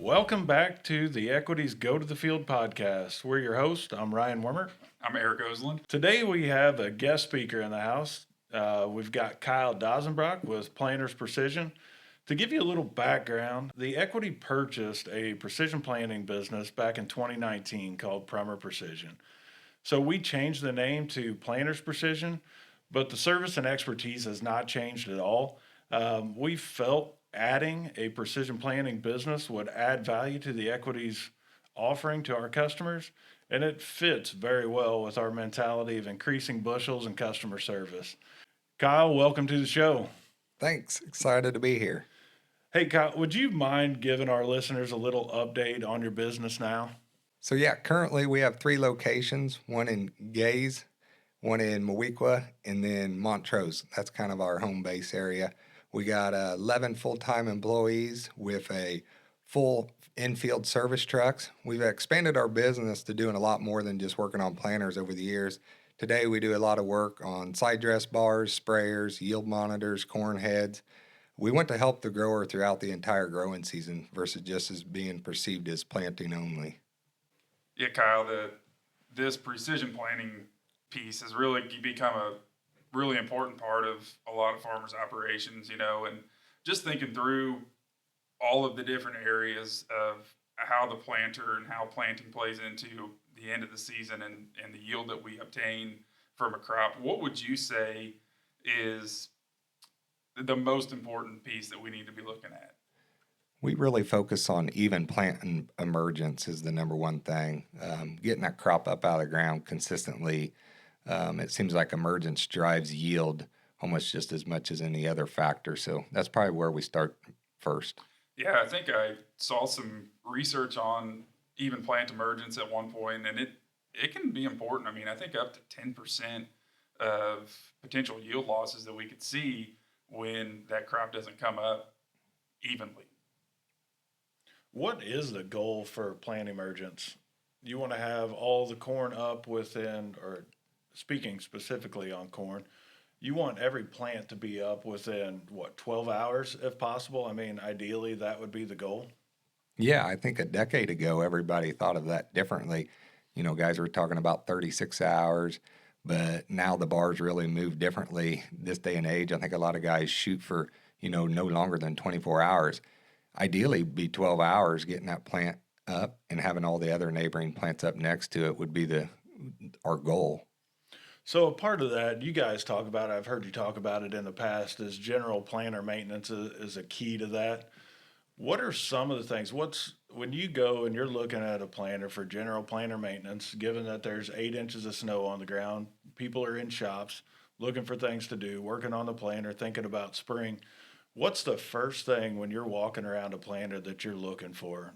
Welcome back to the Equities Go to the Field podcast. We're your host. I'm Ryan Wormer. I'm Eric Osland. Today we have a guest speaker in the house. We've got Kyle Dasenbrock with Planters Precision. To give you a little background, the Equity purchased a precision planting business back in 2019 called Prummer Precision. So we changed the name to Planters Precision, but the service and expertise has not changed at all. We felt adding a precision planting business would add value to the Equities offering to our customers, and it fits very well with our mentality of increasing bushels and customer service. Kyle, welcome to the show. Thanks. Excited to be here. Hey, Kyle, would you mind giving our listeners a little update on your business now? So yeah, currently we have 3 locations, one in Gaze, one in Moweaqua, and then Montrose. That's kind of our home base area. We got 11 full-time employees with a full infield service trucks. We've expanded our business to doing a lot more than just working on planters over the years. Today we do a lot of work on side dress bars, sprayers, yield monitors, corn heads. We want to help the grower throughout the entire growing season versus just as being perceived as planting only. Yeah, Kyle, this precision planting piece has really become a really important part of a lot of farmers' operations, and just thinking through all of the different areas of how the planter and how planting plays into the end of the season and the yield that we obtain from a crop. What would you say is the most important piece that we need to be looking at? We really focus on even plant and emergence is the number one thing. Getting that crop up out of the ground consistently. It seems like emergence drives yield almost just as much as any other factor. So that's probably where we start first. Yeah, I think I saw some research on even plant emergence at one point, and it can be important. I mean, I think up to 10% of potential yield losses that we could see when that crop doesn't come up evenly. What is the goal for plant emergence? You want to have all the corn up within, or speaking specifically on corn, you want every plant to be up within, 12 hours if possible? I mean, ideally, that would be the goal. Yeah, I think a decade ago, everybody thought of that differently. Guys were talking about 36 hours, but now the bars really move differently this day and age. I think a lot of guys shoot for, no longer than 24 hours. Ideally, be 12 hours getting that plant up and having all the other neighboring plants up next to it would be our goal. So a part of that, you guys talk about, I've heard you talk about it in the past, is general planter maintenance is a key to that. What are some of the things, when you go and you're looking at a planter for general planter maintenance, given that there's 8 inches of snow on the ground, people are in shops looking for things to do, working on the planter, thinking about spring. What's the first thing when you're walking around a planter that you're looking for?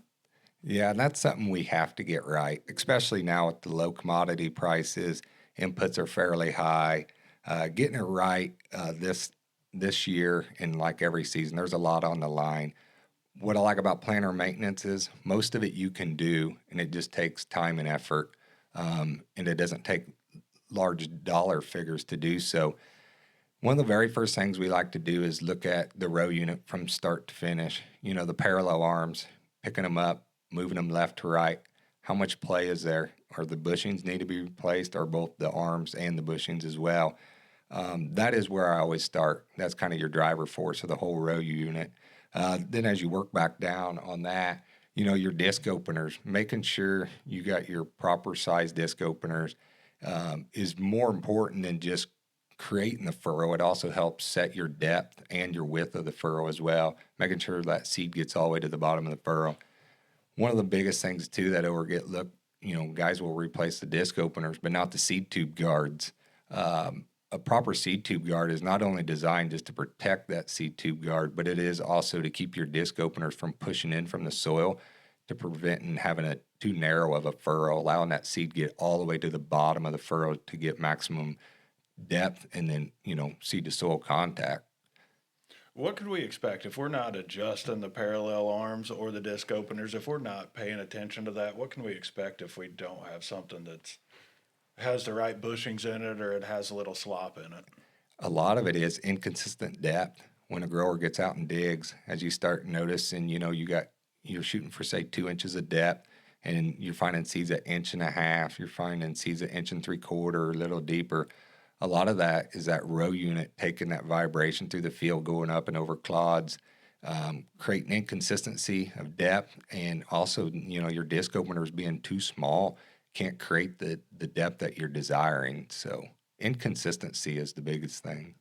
Yeah, and that's something we have to get right, especially now with the low commodity prices. Inputs are fairly high. Getting it right this year and like every season, there's a lot on the line. What I like about planter maintenance is most of it you can do, and it just takes time and effort, and it doesn't take large dollar figures to do so. One of the very first things we like to do is look at the row unit from start to finish. The parallel arms, picking them up, moving them left to right. How much play is there? Or the bushings need to be replaced, or both the arms and the bushings as well? That is where I always start. That's kind of your driver force of the whole row unit. Then as you work back down on that, your disc openers, making sure you got your proper size disc openers is more important than just creating the furrow. It also helps set your depth and your width of the furrow as well, making sure that seed gets all the way to the bottom of the furrow. One of the biggest things too that overget look, guys will replace the disc openers, but not the seed tube guards. A proper seed tube guard is not only designed just to protect that seed tube guard, but it is also to keep your disc openers from pushing in from the soil, to prevent and having a too narrow of a furrow, allowing that seed get all the way to the bottom of the furrow to get maximum depth and then, seed to soil contact. What could we expect if we're not adjusting the parallel arms or the disc openers? If we're not paying attention to that, what can we expect if we don't have something that has the right bushings in it, or it has a little slop in it? A lot of it is inconsistent depth. When a grower gets out and digs, as you start noticing, you got you're shooting for say 2 inches of depth, and you're finding seeds at 1.5 inches, you're finding seeds at 1.75 inches, a little deeper. A lot of that is that row unit taking that vibration through the field, going up and over clods, creating inconsistency of depth, and also your disc openers being too small can't create the depth that you're desiring. So inconsistency is the biggest thing.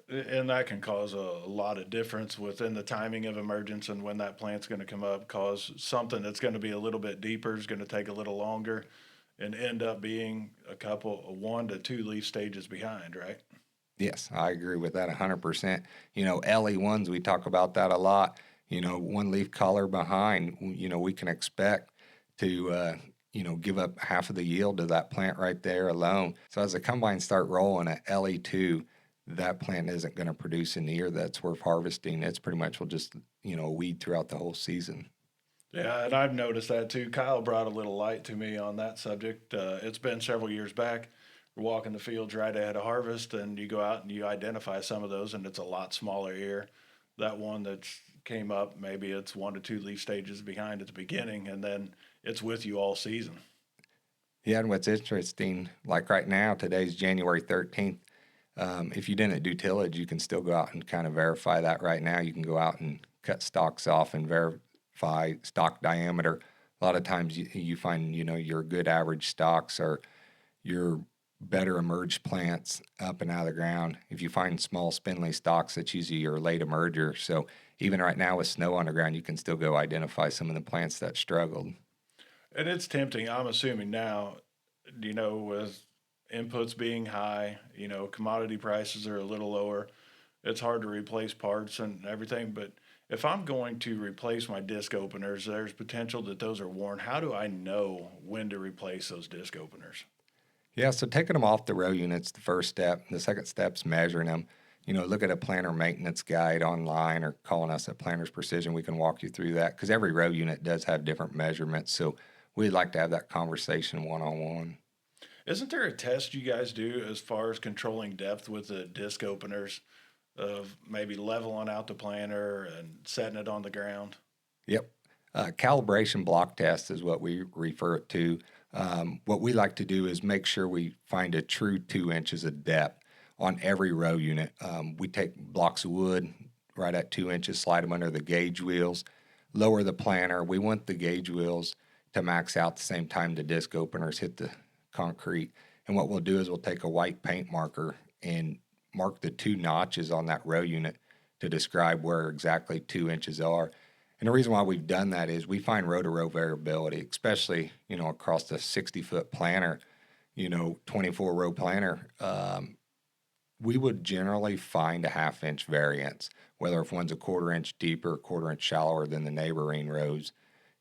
And that can cause a lot of difference within the timing of emergence and when that plant's going to come up. Cause something that's going to be a little bit deeper is going to take a little longer and end up being a couple, 1 to 2 leaf stages behind, right? Yes, I agree with that 100%. LE1s, we talk about that a lot. One leaf color behind, we can expect to, give up half of the yield to that plant right there alone. So as the combines start rolling at LE2, that plant isn't going to produce an ear that's worth harvesting. It's pretty much will just, weed throughout the whole season. Yeah, and I've noticed that too. Kyle brought a little light to me on that subject. It's been several years back. We're walking the fields right ahead of harvest, and you go out and you identify some of those, and it's a lot smaller ear. That one that's came up, maybe it's 1 to 2 leaf stages behind at the beginning, and then it's with you all season. Yeah, and what's interesting, like right now, today's January 13th. If you didn't do tillage, you can still go out and kind of verify that right now. You can go out and cut stalks off and verify stalk diameter. A lot of times you find, your good average stalks are your better emerged plants up and out of the ground. If you find small spindly stalks, that's usually your late emerger. So even right now with snow on the ground, you can still go identify some of the plants that struggled. And it's tempting, I'm assuming now, with inputs being high, commodity prices are a little lower. It's hard to replace parts and everything, but if I'm going to replace my disc openers, there's potential that those are worn. How do I know when to replace those disc openers? Yeah, so taking them off the row unit's the first step. The second step's measuring them. Look at a planter maintenance guide online or calling us at Planters Precision. We can walk you through that because every row unit does have different measurements. So we'd like to have that conversation one on one. Isn't there a test you guys do as far as controlling depth with the disc openers of maybe leveling out the planter and setting it on the ground? Yep. Calibration block test is what we refer it to. What we like to do is make sure we find a true 2 inches of depth on every row unit. We take blocks of wood right at 2 inches, slide them under the gauge wheels, lower the planter. We want the gauge wheels to max out the same time the disc openers hit the concrete. And what we'll do is we'll take a white paint marker and mark the 2 notches on that row unit to describe where exactly 2 inches are. And the reason why we've done that is we find row to row variability, especially, across the 60-foot planter, 24 row planter. We would generally find a 1/2 inch variance, whether if one's a 1/4 inch deeper, 1/4 inch shallower than the neighboring rows.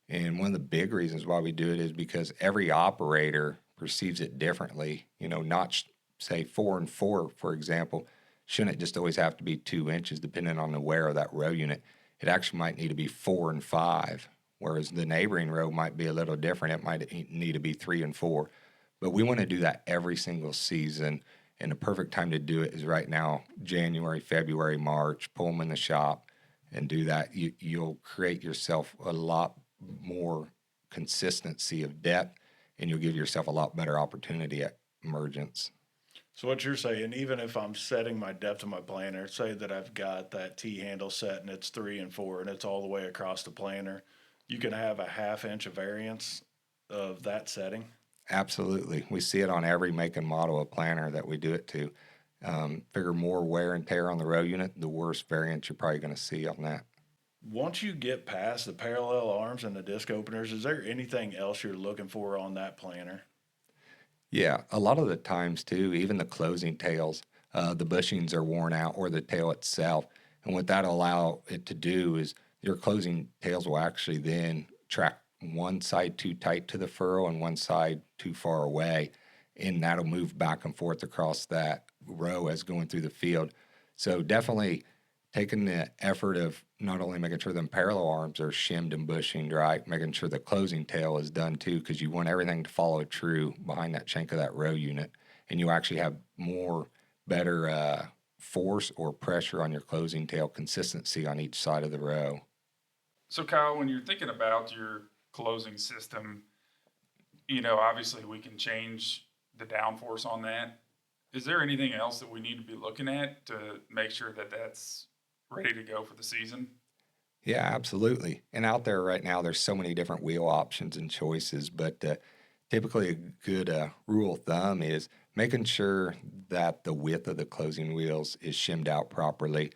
And one of the big reasons why we do it is because every operator perceives it differently. Notch, say 4 and 4, for example, shouldn't just always have to be 2 inches, depending on the wear of that row unit. It actually might need to be 4 and 5, whereas the neighboring row might be a little different. It might need to be 3 and 4. But we want to do that every single season. And the perfect time to do it is right now, January, February, March. Pull them in the shop and do that. You'll create yourself a lot more consistency of depth, and you'll give yourself a lot better opportunity at emergence. So what you're saying, even if I'm setting my depth of my planter, say that I've got that T handle set and it's 3 and 4 and it's all the way across the planter, you can have a 1/2 inch of variance of that setting. Absolutely. We see it on every make and model of planter that we do it to. Figure more wear and tear on the row unit, the worse variance you're probably going to see on that. Once you get past the parallel arms and the disc openers, is there anything else you're looking for on that planter? Yeah, a lot of the times too, even the closing tails, the bushings are worn out or the tail itself. And what that'll allow it to do is your closing tails will actually then track one side too tight to the furrow and one side too far away. And that'll move back and forth across that row as going through the field. So definitely taking the effort of not only making sure them parallel arms are shimmed and bushinged right, making sure the closing tail is done too, because you want everything to follow true behind that shank of that row unit, and you actually have more better force or pressure on your closing tail consistency on each side of the row. So, Kyle, when you're thinking about your closing system, obviously we can change the downforce on that. Is there anything else that we need to be looking at to make sure that that's ready to go for the season? Yeah, absolutely. And out there right now, there's so many different wheel options and choices, but typically a good rule of thumb is making sure that the width of the closing wheels is shimmed out properly.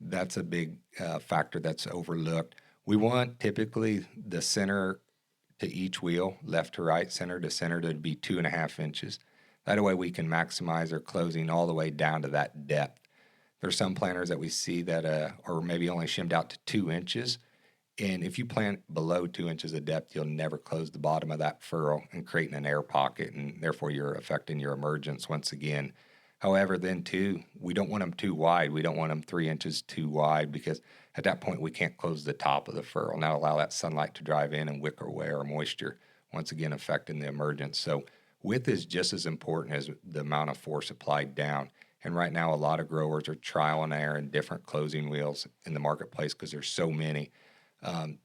That's a big factor that's overlooked. We want typically the center to each wheel, left to right, center to center, to be 2.5 inches. That way we can maximize our closing all the way down to that depth. There's some planters that we see that are maybe only shimmed out to 2 inches. And if you plant below 2 inches of depth, you'll never close the bottom of that furrow and creating an air pocket, and therefore you're affecting your emergence once again. However, then too, we don't want them too wide. We don't want them 3 inches too wide because at that point we can't close the top of the furrow, not allow that sunlight to drive in and wick away our moisture, once again affecting the emergence. So width is just as important as the amount of force applied down. And right now, a lot of growers are trial and error in different closing wheels in the marketplace because there's so many.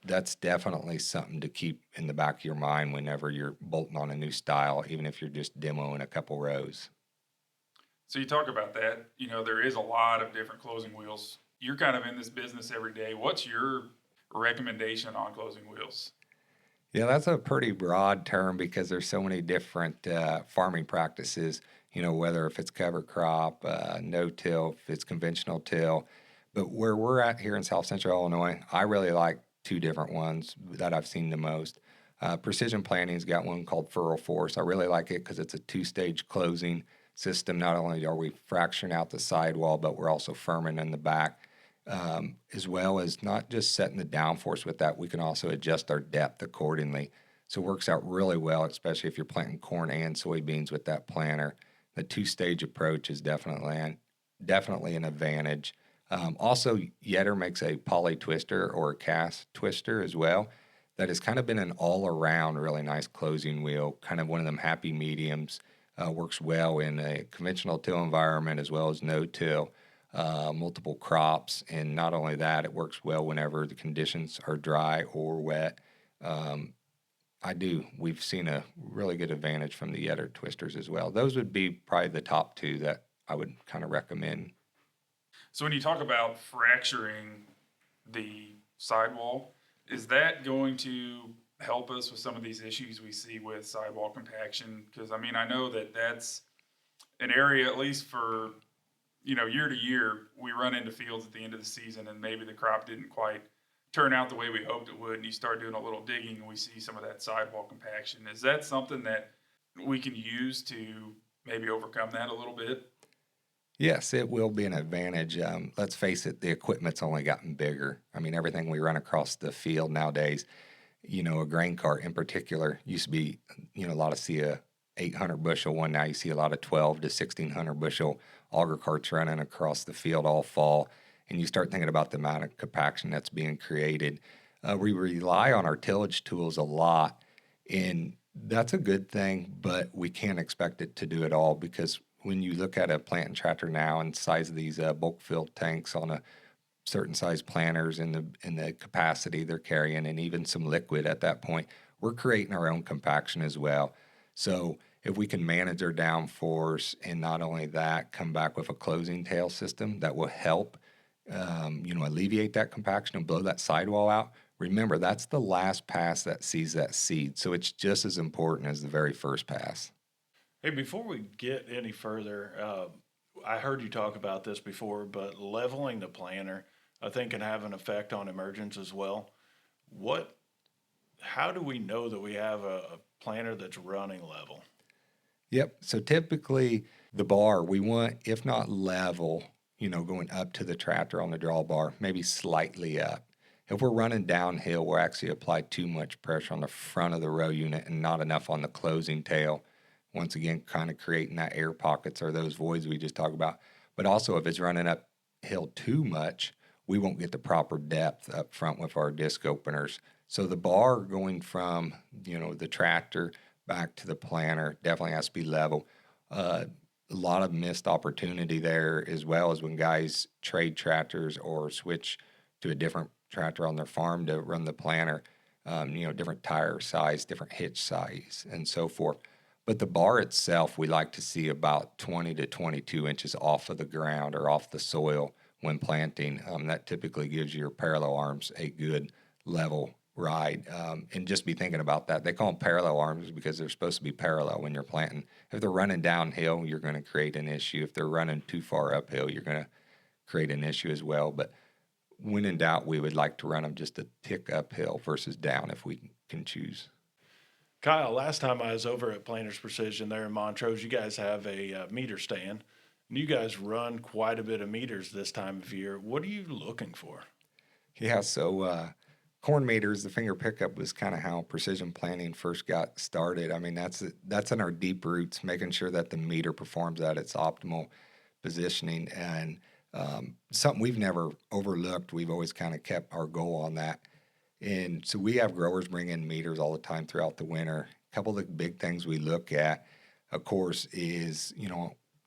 That's definitely something to keep in the back of your mind whenever you're bolting on a new style, even if you're just demoing a couple rows. So you talk about that. There is a lot of different closing wheels. You're kind of in this business every day. What's your recommendation on closing wheels? Yeah, that's a pretty broad term because there's so many different farming practices, whether if it's cover crop, no-till, if it's conventional till. But where we're at here in South Central Illinois, I really like two different ones that I've seen the most. Precision Planning's got one called Furrow Force. I really like it because it's a two-stage closing system. Not only are we fracturing out the sidewall, but we're also firming in the back, as well as not just setting the downforce with that, we can also adjust our depth accordingly. So it works out really well, especially if you're planting corn and soybeans with that planter. The two-stage approach is definitely an advantage. Also, Yetter makes a poly twister or a cast twister as well. That has kind of been an all-around really nice closing wheel, kind of one of them happy mediums. Works well in a conventional till environment as well as no-till, multiple crops. And not only that, it works well whenever the conditions are dry or wet. Um, we've seen a really good advantage from the Yetter twisters as well. Those would be probably the top two that I would kind of recommend. So when you talk about fracturing the sidewall, is that going to help us with some of these issues we see with sidewall compaction? Because I know that that's an area, at least for year to year, we run into fields at the end of the season, and maybe the crop didn't quite turn out the way we hoped it would, and you start doing a little digging, and we see some of that sidewall compaction. Is that something that we can use to maybe overcome that a little bit? Yes, it will be an advantage. Let's face it, the equipment's only gotten bigger. I mean, everything we run across the field nowadays, a grain cart in particular used to be, a lot of see a 800 bushel one. Now you see a lot of 12 to 1600 bushel auger carts running across the field all fall. And you start thinking about the amount of compaction that's being created. We rely on our tillage tools a lot, and that's a good thing, but we can't expect it to do it all because when you look at a plant and tractor now and size of these bulk filled tanks on a certain size planters in the capacity they're carrying, and even some liquid at that point, we're creating our own compaction as well. So if we can manage our downforce and not only that, come back with a closing tail system that will help, alleviate that compaction and blow that sidewall out. Remember, that's the last pass that sees that seed. So it's just as important as the very first pass. Hey, before we get any further, I heard you talk about this before, but leveling the planter, I think, can have an effect on emergence as well. What, how do we know that we have a planter that's running level? Yep. So typically the bar we want, if not level, going up to the tractor on the drawbar, maybe slightly up. If we're running downhill, we'll actually apply too much pressure on the front of the row unit and not enough on the closing tail. Once again, kind of creating that air pockets or those voids we just talked about. But also, if it's running uphill too much, we won't get the proper depth up front with our disc openers. So the bar going from, the tractor back to the planter definitely has to be level. A lot of missed opportunity there as well as when guys trade tractors or switch to a different tractor on their farm to run the planter, different tire size, different hitch size, and so forth. But the bar itself, we like to see about 20 to 22 inches off of the ground or off the soil when planting. That typically gives your parallel arms a good level ride. And just be thinking about that. They call them parallel arms because they're supposed to be parallel when you're planting. If they're running downhill, you're going to create an issue. If they're running too far uphill, you're going to create an issue as well. But when in doubt, we would like to run them just a tick uphill versus down if we can choose. Kyle, last time I was over at Planters Precision there in Montrose, you guys have a meter stand. And you guys run quite a bit of meters this time of year. What are you looking for? Yeah, so corn meters, the finger pickup was kind of how precision planting first got started. I mean, that's in our deep roots, making sure that the meter performs at its optimal positioning, and something we've never overlooked. We've always kind of kept our goal on that. And so we have growers bring in meters all the time throughout the winter. A couple of the big things we look at, of course, is,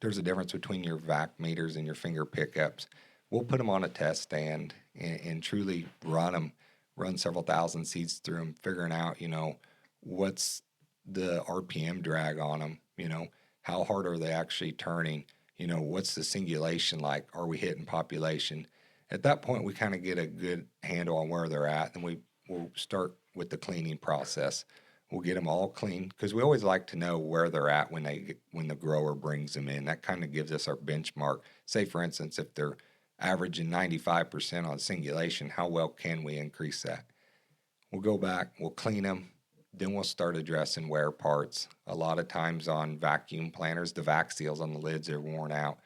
there's a difference between your vac meters and your finger pickups. We'll put them on a test stand and truly run several thousand seeds through them, figuring out, what's the RPM drag on them, how hard are they actually turning, what's the singulation like? Are we hitting population? At that point, we kind of get a good handle on where they're at, and we'll start with the cleaning process. We'll get them all clean because we always like to know where they're at when the grower brings them in. That kind of gives us our benchmark. Say, for instance, if they're averaging 95% on singulation, how well can we increase that? We'll go back, we'll clean them, then we'll start addressing wear parts. A lot of times on vacuum planters, the vac seals on the lids are worn out.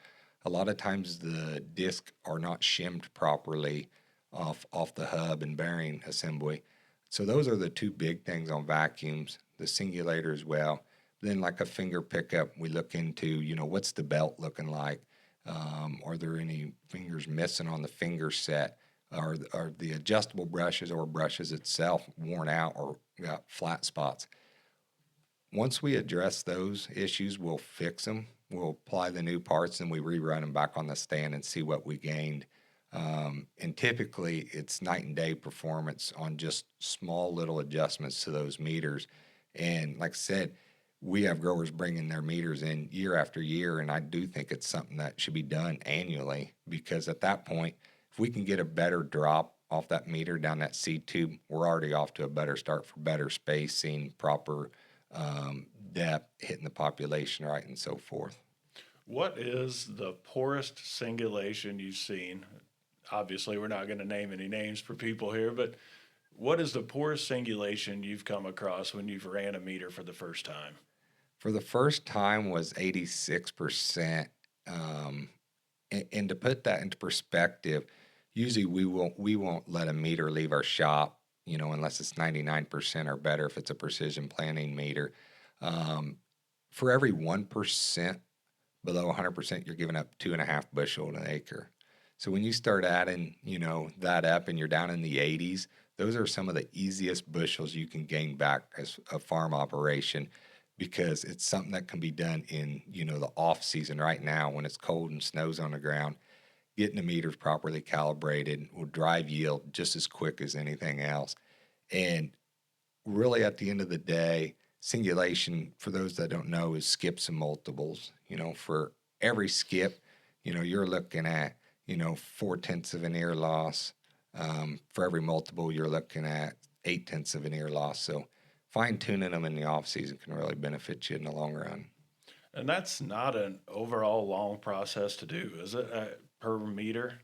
A lot of times the discs are not shimmed properly off the hub and bearing assembly. So those are the two big things on vacuums, the singulator as well. Then like a finger pickup, we look into, what's the belt looking like? Are there any fingers missing on the finger set? Are the adjustable brushes or brushes itself worn out or got flat spots? Once we address those issues, we'll fix them. We'll apply the new parts and we rerun them back on the stand and see what we gained. And typically it's night and day performance on just small little adjustments to those meters. And like I said, we have growers bringing their meters in year after year, and I do think it's something that should be done annually, because at that point, if we can get a better drop off that meter down that seed tube, we're already off to a better start for better spacing, proper depth, hitting the population right, and so forth. What is the poorest singulation you've seen? Obviously, we're not going to name any names for people here, but what is the poorest singulation you've come across when you've ran a meter for the first time? For the first time was 86%. And to put that into perspective, usually we won't let a meter leave our shop, unless it's 99% or better if it's a precision planting meter. For every 1% below 100%, you're giving up 2.5 bushel an acre. So when you start adding, that up and you're down in the 80s, those are some of the easiest bushels you can gain back as a farm operation, because it's something that can be done in, the off season right now when it's cold and snows on the ground. Getting the meters properly calibrated will drive yield just as quick as anything else. And really at the end of the day, singulation, for those that don't know, is skips and multiples. For every skip, you're looking at, 4/10 of an ear loss. For every multiple, you're looking at 8/10 of an ear loss. So fine tuning them in the off season can really benefit you in the long run. And that's not an overall long process to do, is it, per meter?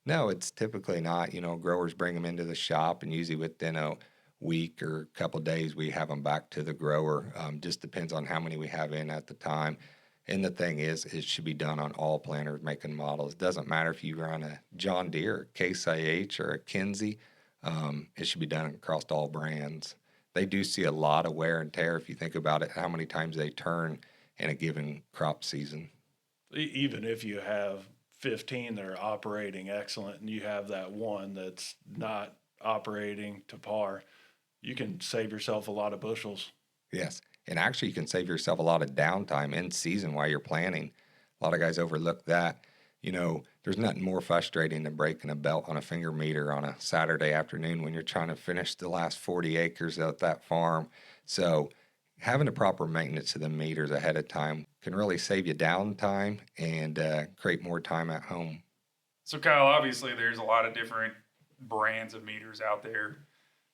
No, it's typically not. Growers bring them into the shop, and usually within a week or a couple of days, we have them back to the grower. Just depends on how many we have in at the time. And the thing is, it should be done on all planters making models. It doesn't matter if you run a John Deere, a Case IH, or a Kinsey. It should be done across all brands. They do see a lot of wear and tear if you think about it, how many times they turn in a given crop season. Even if you have 15 that are operating excellent and you have that one that's not operating to par, you can save yourself a lot of bushels. Yes. And actually, you can save yourself a lot of downtime in season while you're planting. A lot of guys overlook that. There's nothing more frustrating than breaking a belt on a finger meter on a Saturday afternoon when you're trying to finish the last 40 acres of that farm. So having the proper maintenance of the meters ahead of time can really save you downtime and create more time at home. So Kyle, obviously there's a lot of different brands of meters out there.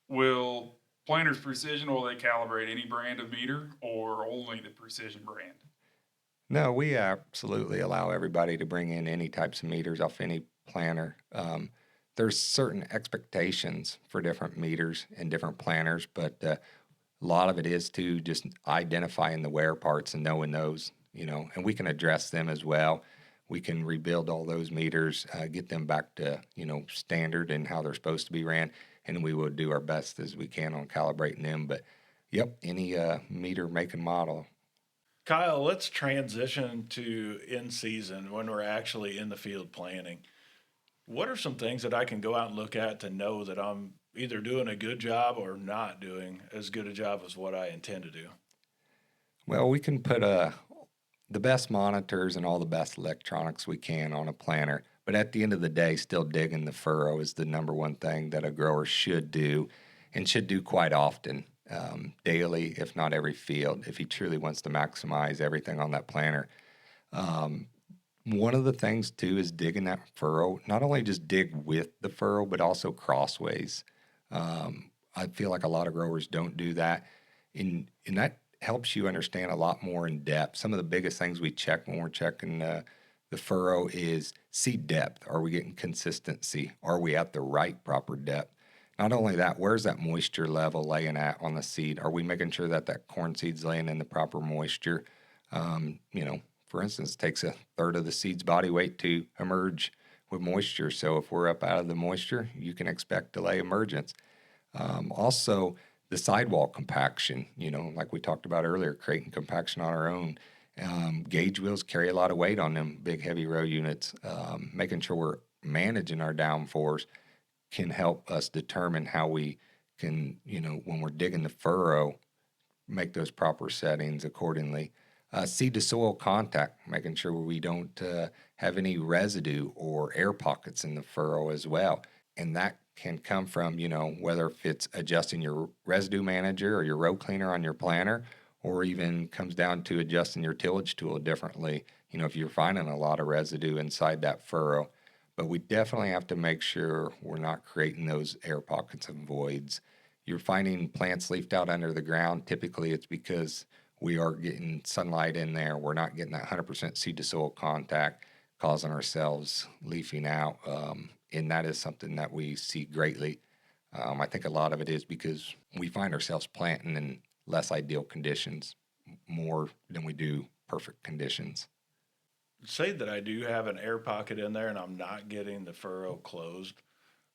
Will Planters Precision, will they calibrate any brand of meter or only the Precision brand? No, we absolutely allow everybody to bring in any types of meters off any planner. There's certain expectations for different meters and different planners, but a lot of it is to just identifying the wear parts and knowing those, and we can address them as well. We can rebuild all those meters, get them back to, standard and how they're supposed to be ran, and we will do our best as we can on calibrating them. But yep, any meter make and model. Kyle, let's transition to in season when we're actually in the field planning. What are some things that I can go out and look at to know that I'm either doing a good job or not doing as good a job as what I intend to do? Well, we can put the best monitors and all the best electronics we can on a planter. But at the end of the day, still digging the furrow is the number one thing that a grower should do and should do quite often, daily, if not every field, if he truly wants to maximize everything on that planter. Um, One of the things too is digging that furrow, not only just dig with the furrow, but also crossways. I feel like a lot of growers don't do that. And that helps you understand a lot more in depth. Some of the biggest things we check when we're checking the furrow is seed depth. Are we getting consistency? Are we at the right proper depth? Not only that, where's that moisture level laying at on the seed? Are we making sure that that corn seed's laying in the proper moisture? For instance, it takes a third of the seed's body weight to emerge with moisture. So if we're up out of the moisture, you can expect delay emergence. Also, the sidewall compaction, like we talked about earlier, creating compaction on our own. Gauge wheels carry a lot of weight on them big, heavy row units. Making sure we're managing our downforce can help us determine how we can, when we're digging the furrow, make those proper settings accordingly. Seed to soil contact, making sure we don't have any residue or air pockets in the furrow as well. And that can come from, whether if it's adjusting your residue manager or your row cleaner on your planter, or even comes down to adjusting your tillage tool differently, if you're finding a lot of residue inside that furrow. But we definitely have to make sure we're not creating those air pockets and voids. You're finding plants leafed out under the ground. Typically, it's because we are getting sunlight in there. We're not getting that 100% seed to soil contact, causing ourselves leafing out. And that is something that we see greatly. I think a lot of it is because we find ourselves planting in less ideal conditions more than we do perfect conditions. Say that I do have an air pocket in there and I'm not getting the furrow closed.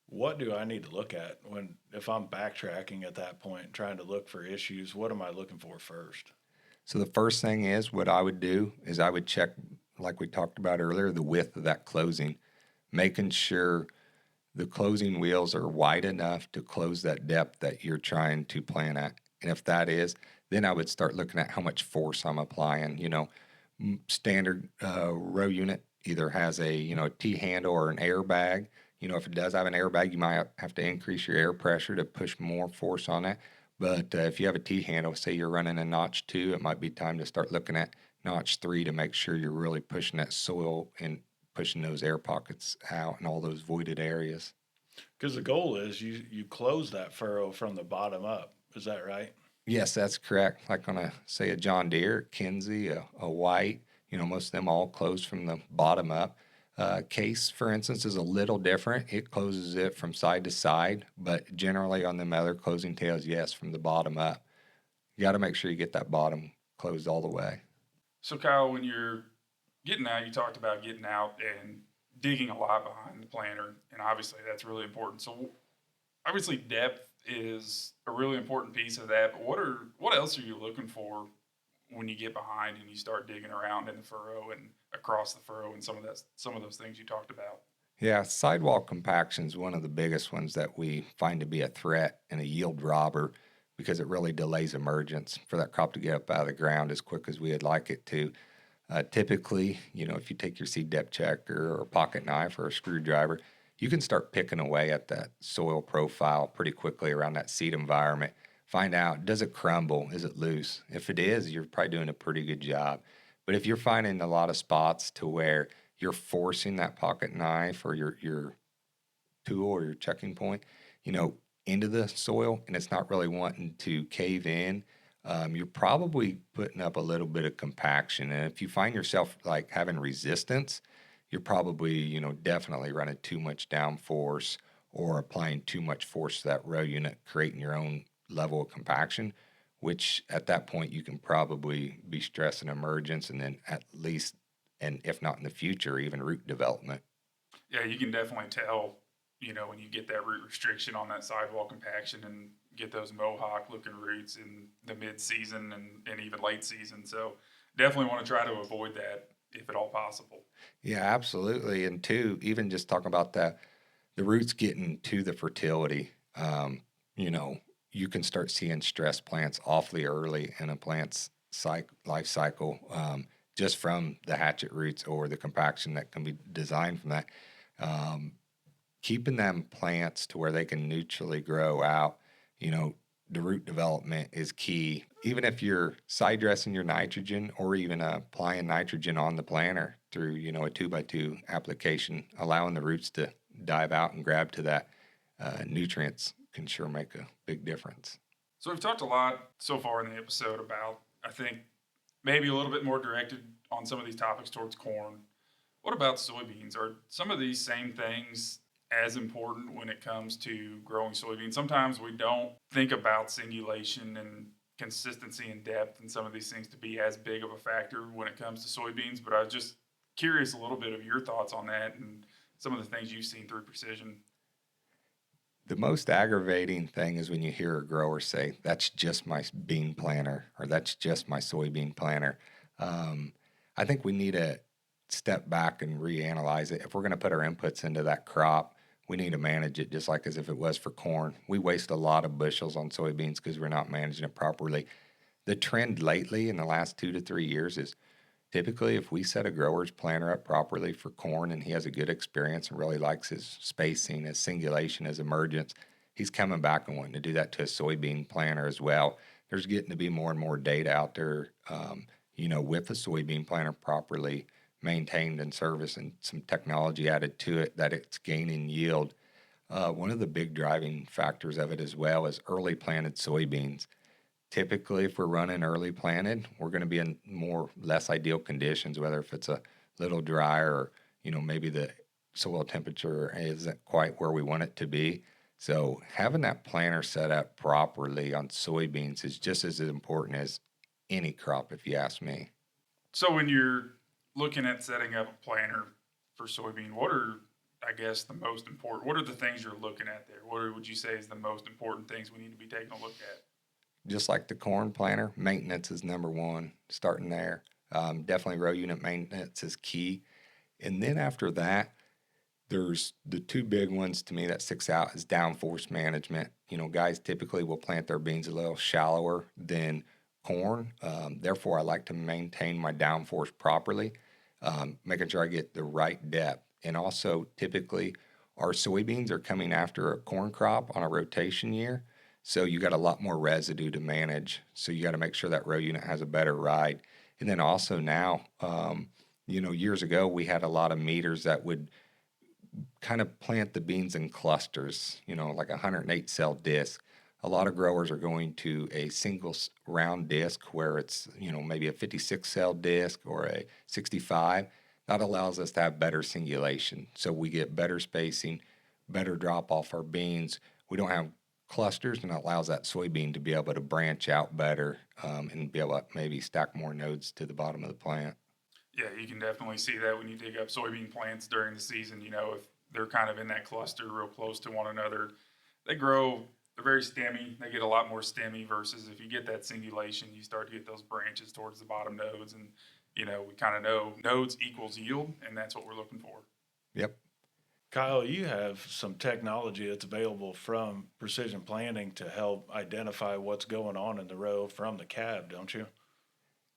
What do I need to look at when if I'm backtracking at that point, trying to look for issues? What am I looking for first? So the first thing is what I would do is I would check, like we talked about earlier, the width of that closing, making sure the closing wheels are wide enough to close that depth that you're trying to plan at. And if that is, then I would start looking at how much force I'm applying. Standard row unit either has a T handle or an airbag. If it does have an airbag, you might have to increase your air pressure to push more force on it. But if you have a T handle, say you're running a notch 2, it might be time to start looking at notch 3 to make sure you're really pushing that soil and pushing those air pockets out and all those voided areas. Because the goal is you close that furrow from the bottom up. Is that right? Yes, that's correct. Like on say a John Deere, Kinsey, a White, most of them all close from the bottom up. Case, for instance, is a little different. It closes it from side to side, but generally on them other closing tails, yes, from the bottom up. You got to make sure you get that bottom closed all the way. So Kyle, when you're getting out, you talked about getting out and digging a lot behind the planter, and obviously that's really important. So obviously depth is a really important piece of that. But what else are you looking for when you get behind and you start digging around in the furrow and across the furrow and some of those things you talked about? Yeah, sidewall compaction is one of the biggest ones that we find to be a threat and a yield robber because it really delays emergence for that crop to get up out of the ground as quick as we'd like it to. Typically, if you take your seed depth checker or pocket knife or a screwdriver, you can start picking away at that soil profile pretty quickly around that seed environment. Find out, does it crumble? Is it loose? If it is, you're probably doing a pretty good job. But if you're finding a lot of spots to where you're forcing that pocket knife or your tool or your checking point, you know, into the soil and it's not really wanting to cave in, you're probably putting up a little bit of compaction. And if you find yourself like having resistance, you're probably, definitely running too much downforce or applying too much force to that row unit, creating your own level of compaction, which at that point you can probably be stressing emergence and then at least, and if not in the future, even root development. Yeah, you can definitely tell, when you get that root restriction on that sidewall compaction and get those mohawk looking roots in the mid season and even late season. So definitely want to try to avoid that if at all possible. Yeah, absolutely. And two, even just talking about that, the roots getting to the fertility, you know, you can start seeing stress plants awfully early in a plant's life cycle, just from the hatchet roots or the compaction that can be designed from that. Um, Keeping them plants to where they can neutrally grow out, you know, the root development is key. Even if you're side dressing your nitrogen or even applying nitrogen on the planter through, a 2x2 application, allowing the roots to dive out and grab to that nutrients can sure make a big difference. So we've talked a lot so far in the episode about, I think, maybe a little bit more directed on some of these topics towards corn. What about soybeans? Are some of these same things as important when it comes to growing soybeans? Sometimes we don't think about singulation and consistency and depth and some of these things to be as big of a factor when it comes to soybeans, but I was just curious a little bit of your thoughts on that and some of the things you've seen through precision. The most aggravating thing is when you hear a grower say, "That's just my bean planter," or "That's just my soybean planter." Um, I think we need to step back and reanalyze it. If we're going to put our inputs into that crop, we need to manage it just like as if it was for corn. We waste a lot of bushels on soybeans because we're not managing it properly. The trend lately in the last 2 to 3 years is typically, if we set a grower's planter up properly for corn and he has a good experience and really likes his spacing, his singulation, his emergence, he's coming back and wanting to do that to a soybean planter as well. There's getting to be more and more data out there, with a soybean planter properly maintained and serviced and some technology added to it that it's gaining yield. One of the big driving factors of it as well is early planted soybeans. Typically, if we're running early planted, we're going to be in more less ideal conditions, whether if it's a little drier or, maybe the soil temperature isn't quite where we want it to be. So having that planter set up properly on soybeans is just as important as any crop, if you ask me. So when you're looking at setting up a planter for soybean, what are, I guess, the most important? What are the things you're looking at there? What would you say is the most important things we need to be taking a look at? Just like the corn planter, maintenance is number one, starting there. Definitely row unit maintenance is key. And then after that, there's the two big ones to me that sticks out is downforce management. Guys typically will plant their beans a little shallower than corn. Therefore, I like to maintain my downforce properly, making sure I get the right depth. And also, typically, our soybeans are coming after a corn crop on a rotation year. So you got a lot more residue to manage. So you got to make sure that row unit has a better ride. And then also now, years ago, we had a lot of meters that would kind of plant the beans in clusters, like a 108 cell disc. A lot of growers are going to a single round disc where it's, maybe a 56 cell disc or a 65. That allows us to have better singulation. So we get better spacing, better drop off our beans. We don't have clusters, and it allows that soybean to be able to branch out better, and be able to maybe stack more nodes to the bottom of the plant. Yeah, you can definitely see that when you dig up soybean plants during the season. If they're kind of in that cluster real close to one another, they grow, they're very stemmy. They get a lot more stemmy versus if you get that singulation, you start to get those branches towards the bottom nodes. And, we kind of know nodes equals yield, and that's what we're looking for. Yep. Kyle, you have some technology that's available from Precision Planting to help identify what's going on in the row from the cab, don't you?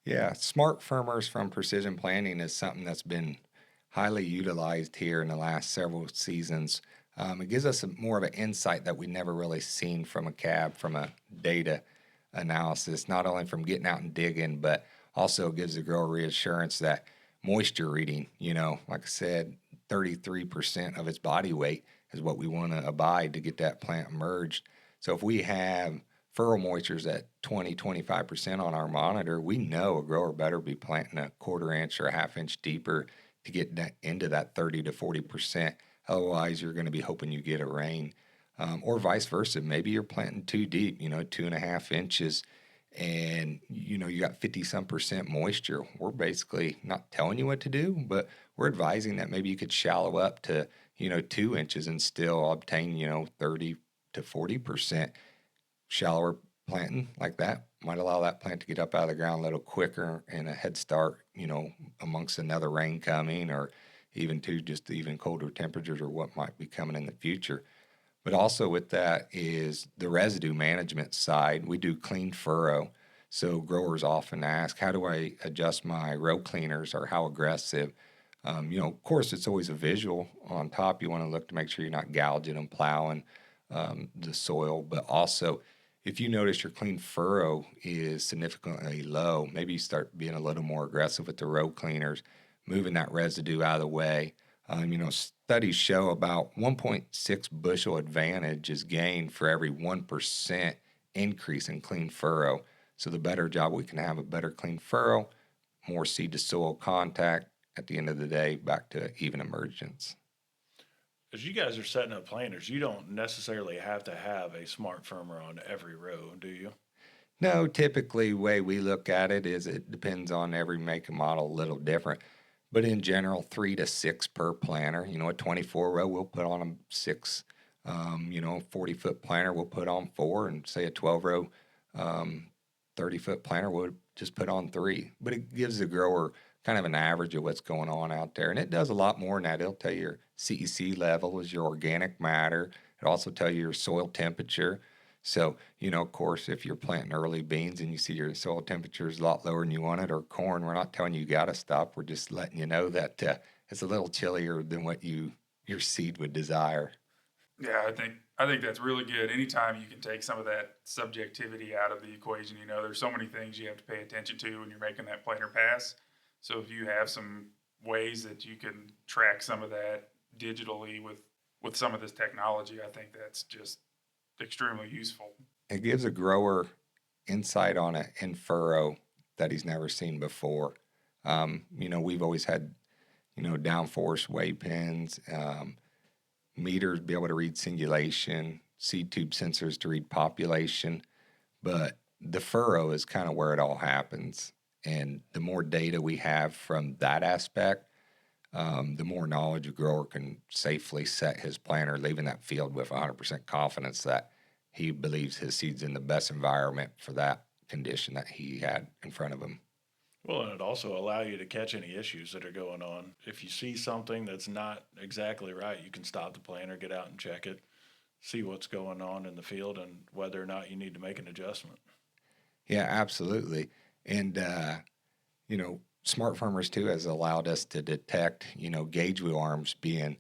Yeah, smart firmers from precision planting is something that's been highly utilized here in the last several seasons. It gives us more of an insight that we never really seen from a cab, from a data analysis, not only from getting out and digging, but also gives the grower reassurance that moisture reading, like I said, 33% of its body weight is what we want to abide to get that plant merged. So if we have furrow moistures at 20-25% on our monitor, we know a grower better be planting a quarter inch or a half inch deeper to get that into that 30 to 40%. Otherwise, you're going to be hoping you get a rain. Or vice versa. Maybe you're planting too deep, 2.5 inches, and you got 50 some percent moisture. We're basically not telling you what to do, but we're advising that maybe you could shallow up to 2 inches and still obtain 30 to 40%. Shallower planting like that might allow that plant to get up out of the ground a little quicker and a head start, amongst another rain coming, or even to just even colder temperatures or what might be coming in the future. But also with that is the residue management side. We do clean furrow. So growers often ask, how do I adjust my row cleaners, or how aggressive? Of course, it's always a visual on top. You want to look to make sure you're not gouging and plowing the soil, but also if you notice your clean furrow is significantly low, maybe you start being a little more aggressive with the row cleaners, moving that residue out of the way. Studies show about 1.6 bushel advantage is gained for every 1% increase in clean furrow. So the better job we can have a better clean furrow, more seed to soil contact, at the end of the day, back to even emergence. As you guys are setting up planters, you don't necessarily have to have a smart firmer on every row, do you? No, typically, way we look at it is it depends on every make and model a little different. But in general, 3 to 6 per planter. A 24 row, we'll put on 6. 40-foot planter, we'll put on 4. And say a 12 row, 30-foot planter, we'll just put on 3. But it gives the grower kind of an average of what's going on out there. And it does a lot more than that. It'll tell you your CEC level is your organic matter. It'll also tell you your soil temperature. So, of course, if you're planting early beans and you see your soil temperature is a lot lower than you want it, or corn, we're not telling you got to stop. We're just letting you know that it's a little chillier than what your seed would desire. Yeah, I think that's really good. Anytime you can take some of that subjectivity out of the equation, there's so many things you have to pay attention to when you're making that planter pass. So if you have some ways that you can track some of that digitally with some of this technology, I think that's just extremely useful. It gives a grower insight on an in furrow that he's never seen before. We've always had, downforce weigh pins, meters be able to read singulation, seed tube sensors to read population, but the furrow is kind of where it all happens. And the more data we have from that aspect, the more knowledge a grower can safely set his planter, leaving that field with 100% confidence that he believes his seed's in the best environment for that condition that he had in front of him. Well, and it also allow you to catch any issues that are going on. If you see something that's not exactly right, you can stop the planter, get out and check it, see what's going on in the field, and whether or not you need to make an adjustment. Yeah, absolutely. And, smart farmers too has allowed us to detect, gauge wheel arms being,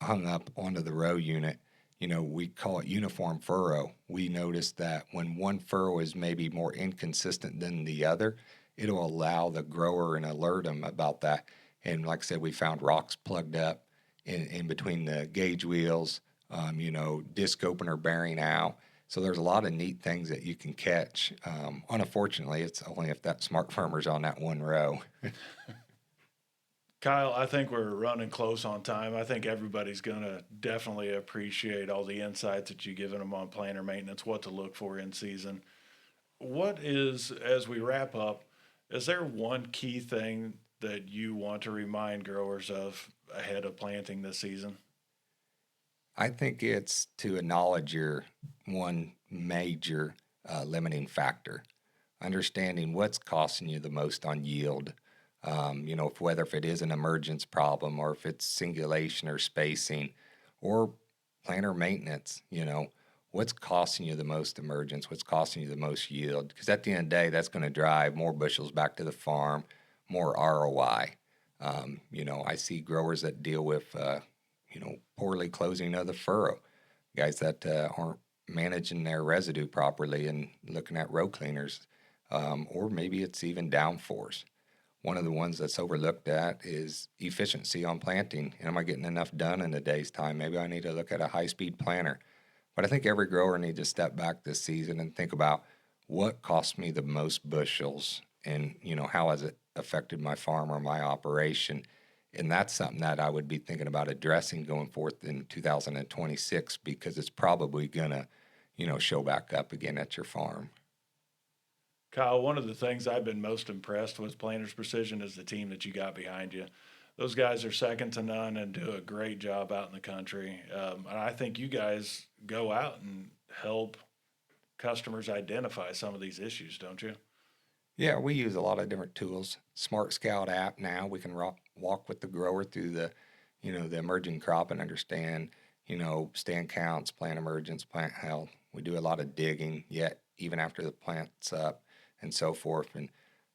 hung up onto the row unit. We call it uniform furrow. We noticed that when one furrow is maybe more inconsistent than the other, it'll allow the grower and alert them about that. And like I said, we found rocks plugged up in between the gauge wheels, disc opener bearing out. So there's a lot of neat things that you can catch. Unfortunately, it's only if that smart farmer's on that one row. Kyle, I think we're running close on time. I think everybody's going to definitely appreciate all the insights that you've given them on planter maintenance, what to look for in season. What is, as we wrap up, is there one key thing that you want to remind growers of ahead of planting this season? I think it's to acknowledge your one major limiting factor, understanding what's costing you the most on yield. Whether if it is an emergence problem, or if it's singulation or spacing, or planter maintenance, what's costing you the most emergence, what's costing you the most yield. Because at the end of the day, that's going to drive more bushels back to the farm, more ROI. I see growers that deal with, poorly closing of the furrow, guys that aren't managing their residue properly and looking at row cleaners, or maybe it's even downforce. One of the ones that's overlooked at is efficiency on planting. Am I getting enough done in a day's time? Maybe I need to look at a high-speed planter. But I think every grower needs to step back this season and think about what cost me the most bushels and, how has it affected my farm or my operation. And that's something that I would be thinking about addressing going forth in 2026 because it's probably going to, show back up again at your farm. Kyle, one of the things I've been most impressed with Planters Precision is the team that you got behind you. Those guys are second to none and do a great job out in the country. And I think you guys go out and help customers identify some of these issues, don't you? Yeah, we use a lot of different tools. Smart Scout app now, we can walk with the grower through the emerging crop and understand, stand counts, plant emergence, plant health. We do a lot of digging yet, even after the plant's up and so forth. And,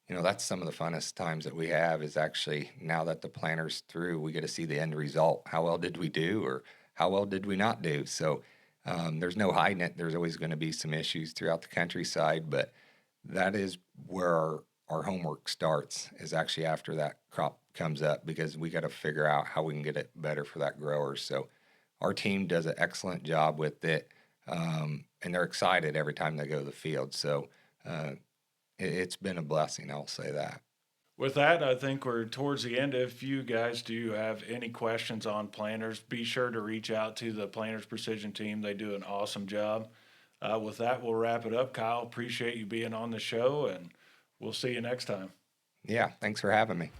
that's some of the funnest times that we have is actually now that the planter's through, we get to see the end result. How well did we do or how well did we not do? So there's no hiding it. There's always going to be some issues throughout the countryside, but that is where our homework starts is actually after that crop comes up because we got to figure out how we can get it better for that grower. So our team does an excellent job with it, and they're excited every time they go to the field. So it's been a blessing, I'll say that. With that, I think we're towards the end. If you guys do have any questions on planters, be sure to reach out to the Planters Precision team. They do an awesome job. With that, we'll wrap it up. Kyle, appreciate you being on the show, and we'll see you next time. Yeah, thanks for having me.